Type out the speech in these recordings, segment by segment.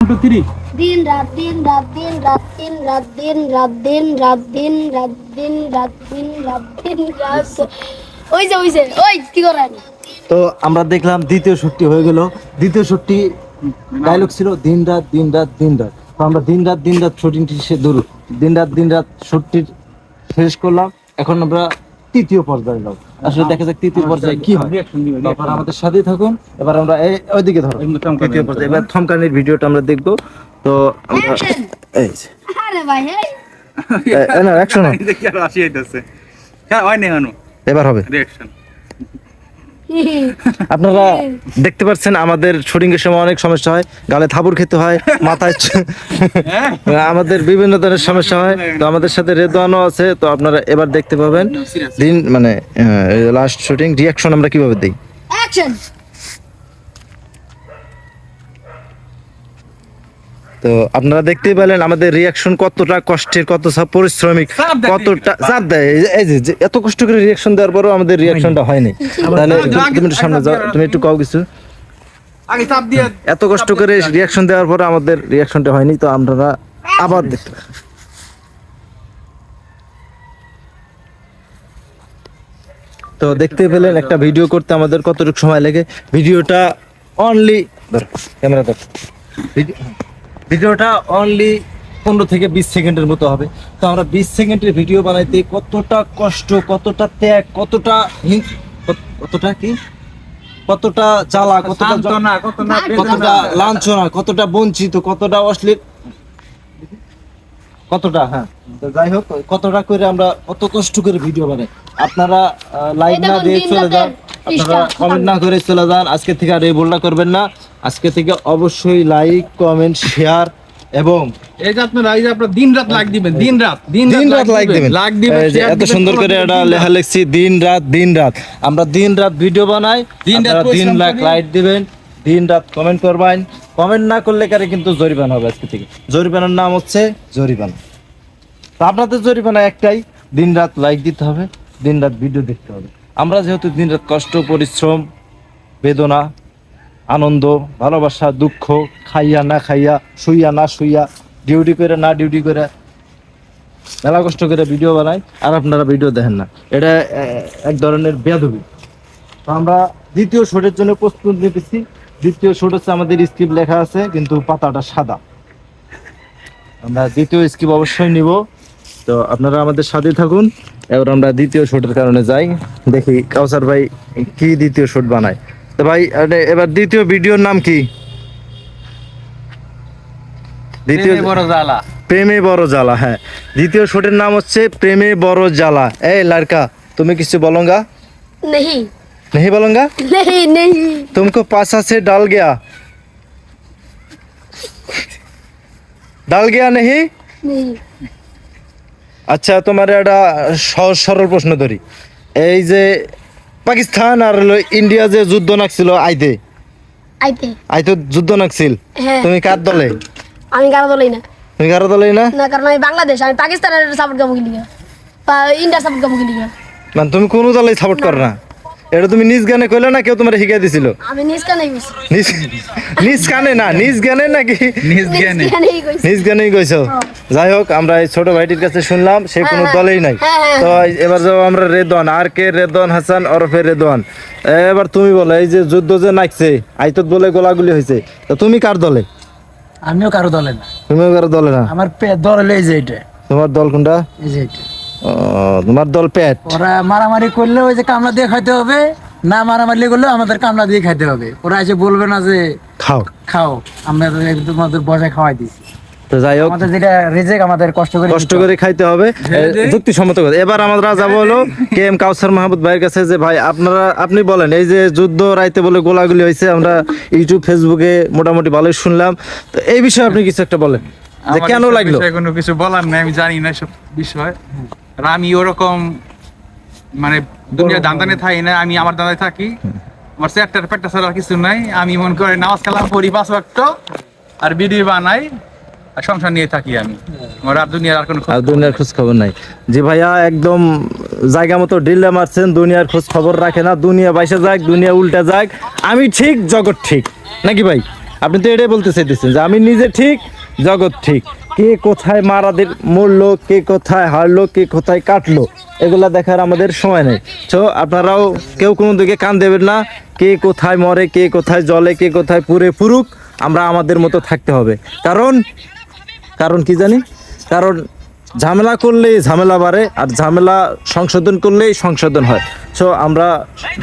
2 3 দিন রাত দিন রাত দিন রাত দিন রাত দিন রাত দিন রাত দিন রাত দিন রাত দিন রাত দিন রাত ওই কি করেন? তো আমরা দেখলাম দ্বিতীয় শুটটি হয়ে গেল। দ্বিতীয় শুটটি ডায়লগ ছিল দিন রাত দিন রাত দিন রাত। তো আমরা দিন রাত শুটিংটি দিন রাত শুটটি শেষ করলাম। এখন আমরা তৃতীয় পর্যায়ে যাব। আসলে দেখা যাক তৃতীয় পর্যায়ে কি হয়। তারপর আমাদের সাথে থাকুন। এবার আমরা ওইদিকে ধরো তৃতীয় পর্যায়ে এবার থমকানির ভিডিওটা আমরা দেখবো। তো আমরা এই যে আরে ভাই না অ্যাকশন দেখি আর আসি আইতাছে। হ্যাঁ হয় না হানু এবার হবে। রিঅ্যাকশন আপনারা দেখতে পাচ্ছেন আমাদের শুটিং এর সময় অনেক সমস্যা হয়, গালে থাবুর খেতে হয়, মাথায় আমাদের বিভিন্ন ধরনের সমস্যা হয়। তো আমাদের সাথে রেদওয়ানও আছে। তো আপনারা এবার দেখতে পাবেন দিন মানে লাস্ট শুটিং রিঅ্যাকশন আমরা কিভাবে দেই। অ্যাকশন। তো আপনারা দেখতেই পেলেন আমাদের রিঅ্যাকশন কতটা কষ্টের, কতটা পরিশ্রমিক, কতটা চাপ দেয়। এই যে এত কষ্ট করে রিঅ্যাকশন দেওয়ার পরও আমাদের রিঅ্যাকশনটা হয়নি। তাহলে তুমি একটু সামনে যাও, তুমি একটু কাও কিছু। আগে চাপ দিয়ে এত কষ্ট করে রিঅ্যাকশন দেওয়ার পর আমাদের রিঅ্যাকশনটা হয়নি। তো আপনারা আবার দেখতে পারেন। তো দেখতে পেলেন একটা ভিডিও করতে আমাদের কতটুকু সময় লাগে। ভিডিওটা অনলি ক্যামেরা ধর, ভিডিওটা অনলি 15 থেকে 20 সেকেন্ডের মতো হবে। তো আমরা 20 সেকেন্ডের ভিডিও বানাইতে কতটা কষ্ট, কতটা ত্যাগ, কতটা কি, কতটা জ্বালা, কতটা লাঞ্ছনা, কতটা বঞ্চিত, কতটা অশ্লীল, কতটা তো যাই হোক কতটা করে আমরা কত কষ্ট করে ভিডিও বানাই। আপনারা লাইক না দিয়ে চলে যান, আপনারা কমেন্ট না করে চলে যান। আজকে থেকে আর এই ভুলটা করবেন না। আজকে থেকে অবশ্যই লাইক, কমেন্ট, শেয়ার এবং এই যে আপনারা দিন রাত লাইক দিবেন, দিন রাত লাইক দিবেন। এই যে এত সুন্দর করে এটা লেখা লিখছি দিন রাত। আমরা দিন রাত ভিডিও বানাই, আপনারা দিন লাইক দিবেন, দিন রাত কমেন্ট করবেন। কমেন্ট না করলে কারে কিন্তু জরিমানা হবে আজকে থেকে। জরিমানার নাম হচ্ছে জরিমানা। তো আপনাদের জরিমানা একটাই, দিন রাত লাইক দিতে হবে, দিন রাত ভিডিও দেখতে হবে। আমরা যেহেতু দিন রাত কষ্ট, পরিশ্রম, বেদনা, আনন্দ, ভালোবাসা, দুঃখ, খাইয়া না খাইয়া, শুইয়া না শুইয়া, ডিউটি করে না ডিউটি করে মেলা কষ্ট করে ভিডিও বানাই, আর আপনারা ভিডিও দেখেন না। এটা এক ধরনের বেয়াদবি। তো আমরা দ্বিতীয় শোটের জন্য প্রস্তুত নিতেছি। দ্বিতীয় শোট হচ্ছে আমাদের স্ক্রিপ্ট লেখা আছে কিন্তু পাতাটা সাদা। আমরা দ্বিতীয় স্ক্রিপ্ট অবশ্যই নিব। তো আপনারা আমাদের সাথে থাকুন। এবার আমরা দ্বিতীয় শোটের কারণে যাই, দেখি কাউসার ভাই কি দ্বিতীয় শোট বানায়। তো ভাই এবার দ্বিতীয় ভিডিওর নাম কি? দ্বিতীয় প্রেমে বড় জ্বালা। হ্যাঁ, দ্বিতীয় শোটের নাম হচ্ছে প্রেমে বড় জ্বালা। এই লড়কা তুমি কিছু বলোঙ্গা? नहीं बोलूंगा। नहीं तुमको पासा से डाल गया नहीं। আচ্ছা, তোমার একটা সহজ সরল প্রশ্ন ধরি। এই যে পাকিস্তান আর ইন্ডিয়া যে যুদ্ধ নাকছিল আইতে যুদ্ধ নাকছিল, তুমি কার দলে? আমি কারো দলেই না। তুমি কারো দলেই না? না, কারণ আমি বাংলাদেশ, আমি পাকিস্তানের সাপোর্ট করবো কি বা ইন্ডিয়া সাপোর্ট করবো কি মানে তুমি কোনো দলেই সাপোর্ট করো না? এটা তুমি নিজ গানে কইলে না কেউ তোমার শিখাই দিছিল? আমি নিজ গানে কইছি। নিজ গানে না, নিজ গানে নাকি? নিজ গানেই কইছো। যাই হোক, আমরা এই ছোট ভাইটির কাছে শুনলাম সে কোনো দলেই নাই। তো এবার যাবো আমরা রেদওয়ান, আর কে রেদওয়ান হাসান ওরফে রেদওয়ান। এবার তুমি বলো, এই যে যুদ্ধ যে নাকছে, আইতত বলে গোলাগুলি হয়েছে, তো তুমি কার দলে? আমিও কারো দলে না। তুমিও কারো দলে না? আমার দল হলো এই যে এটা। তোমার দল কোনটা? এই যে এটা। তোমার দল পেট। ওরা মারামারি করলে ওই যে কামলা দিয়ে খাইতে হবে, না মারামারি করলে আমাদের কামলা দিয়ে খাইতে হবে। ওরা এসে বলবে না যে খাও, আমরা তোমাদের বসায় খাওয়াই দিছি। তো যাই হোক, আমাদের যেটা রিজেক, আমাদের কষ্ট করে খাইতে হবে, যুক্তিসম্মত কথা। এবার আমরা যাবো হলো কে এম কাউসার মাহমুদ ভাইয়ের কাছে। যে ভাই আপনি বলেন, এই যে যুদ্ধ রাইতে বলে গোলাগুলি হয়েছে, আমরা ইউটিউব ফেসবুকে মোটামুটি ভালোই শুনলাম। তো এই বিষয়ে আপনি কিছু একটা বলেন যে কেন লাগলো? কোনো কিছু বলার নাই, আমি জানি না সব বিষয়। আর আমি ওরকম মানে দুনিয়া দান্দানে থাকি না, আমি আমার দাঁড়ায় থাকি। আমার সেক্টর পেটটা ছাড়া কিছু নাই। আমি মন করে নামাজ কালাম পড়ি 5 ওয়াক্ত, আর ভিডিও বানাই, আর সংসার নিয়ে থাকি আমি। আমার আর দুনিয়ার খোঁজ খবর নাই। যে ভাইয়া একদম জায়গা মতো ডিল্লা মারছেন, দুনিয়ার খোঁজ খবর রাখে না। দুনিয়া বাইসে যাক, দুনিয়া উল্টা যাক, আমি ঠিক, জগৎ ঠিক, নাকি ভাই? আপনি তো এটাই বলতে চাইতেছেন যে আমি নিজে ঠিক, জগৎ ঠিক। কে কোথায় মারাদের মরলো, কে কোথায় হারলো, কে কোথায় কাটলো, এগুলা দেখার আমাদের সময় নেই। তো আপনারাও কেউ কোনো দিকে কান দেবেন না। কে কোথায় মরে, কে কোথায় জ্বলে, কে কোথায় পুড়ে পুরুক, আমরা আমাদের মতো থাকতে হবে। কারণ কি জানি, কারণ ঝামেলা করলেই ঝামেলা বাড়ে, আর ঝামেলা সংশোধন করলেই সংশোধন হয়। সো আমরা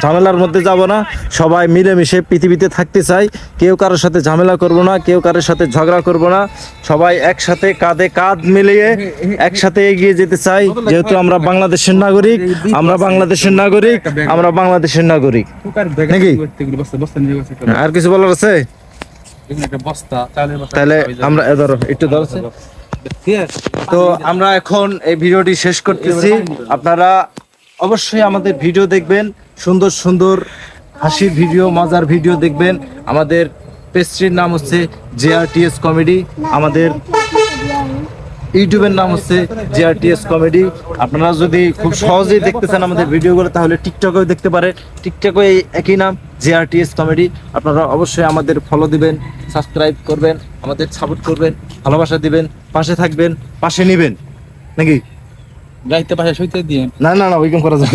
ঝামেলার মধ্যে যাব না, সবাই মিলেমিশে পৃথিবীতে থাকতে চাই। কেউ কারোর সাথে ঝামেলা করব না, কেউ কারোর সাথে ঝগড়া করব না, সবাই একসাথে কাঁধে কাঁধ মিলিয়ে একসাথে এগিয়ে যেতে চাই। যেহেতু আমরা বাংলাদেশের নাগরিক, আমরা বাংলাদেশের নাগরিক, আমরা বাংলাদেশের নাগরিক। নাকি? আর কিছু বলার আছে? তাহলে আমরা একটু ধরো। তো আমরা এখন এই ভিডিওটি শেষ করতেছি। আপনারা অবশ্যই আমাদের ভিডিও দেখবেন, সুন্দর সুন্দর হাসির ভিডিও, মজার ভিডিও দেখবেন। আমাদের পেজটির নাম হচ্ছে JRTS কমেডি, আমাদের ইউটিউবের নাম হচ্ছে JRTS কমেডি। আপনারা যদি খুব সহজেই দেখতে চান আমাদের ভিডিওগুলো, তাহলে টিকটকেও দেখতে পারে, টিকটকে এই একই নাম JRTS কমেডি। আপনারা অবশ্যই আমাদের ফলো দিবেন, সাবস্ক্রাইব করবেন, আমাদের সাপোর্ট করবেন, ভালোবাসা দিবেন, পাশে থাকবেন, পাশে নিবেন। নাকি গাইতে পাশে শুইতে দিয়ে না ওইরকম করা যায়।